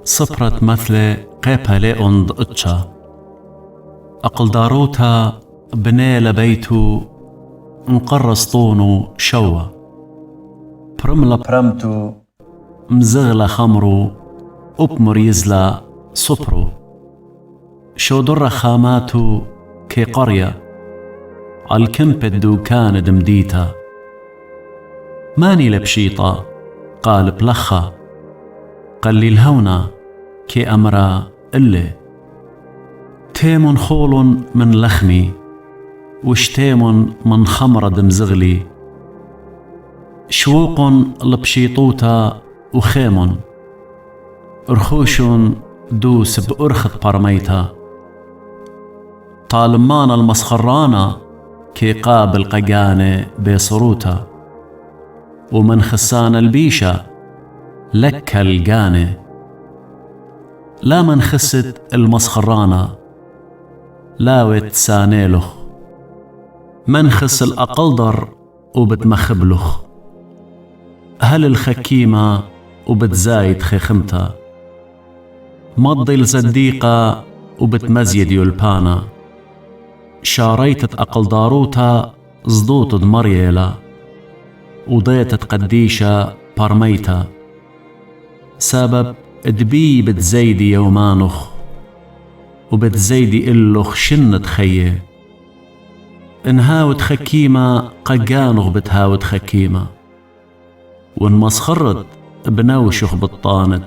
صفرت مثل قيبها ليوند اتشا أقل داروتا بني لبيتو مقرص طونو شوا برملا برمتو مزغلة خمرو أبمر يزلا صبرو شو در خاماتو كي قرية عالكمب الدوكان دمديتا ماني لبشيطة قال بلخة قلي الهونا كي أمرا اللي تيم خول من لخمي وشتيم من خمرة دمزغلي شوق لبشيطوتا وخيم رخوش دوس بأرخت برميتا طالمان المسخرانة كي قابل قجانة بيصروتا ومن خسان البيشة لك الجانة لا من خست المسخرانة لاوت سانيلخ من خس الأقلدر وبتمخبلخ هل الخكيمة وبتزايد خيخمتا مضي الزديقة وبتمزيد يلبانا شاريتت أقل داروتا زدوت دمريلا وضيتت قديشة بارميتا سبب دبي بتزيدي يومانخ وبتزيدي إلخ شنت خيه انهاوت خكيمة قجانخ بتهاوت خكيمة وانمسخرت بنوشخ بالطانت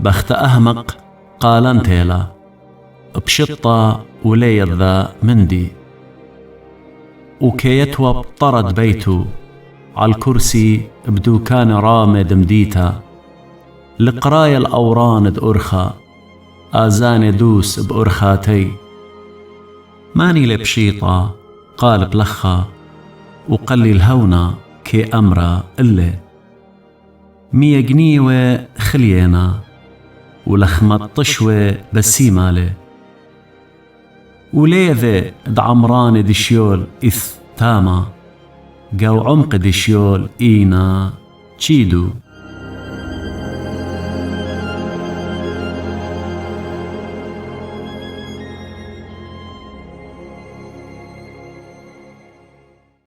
بخت أهمق قالنتيلا بشطة وليت ذا مندي وكيتوى بطرد بيتو عالكرسي بدوكان رامد مديتا لقرايا الأوراند أرخا آزان دوس بأرخاتي ماني لبشيطة قال بلخة وقلي الهونا كي أمرا اللي 100 جنيوة خلينا ولخمة طشوة بسيمالي وليذي دعمران دشيول إث تاما قاو عمق دشيول إينا تشيدو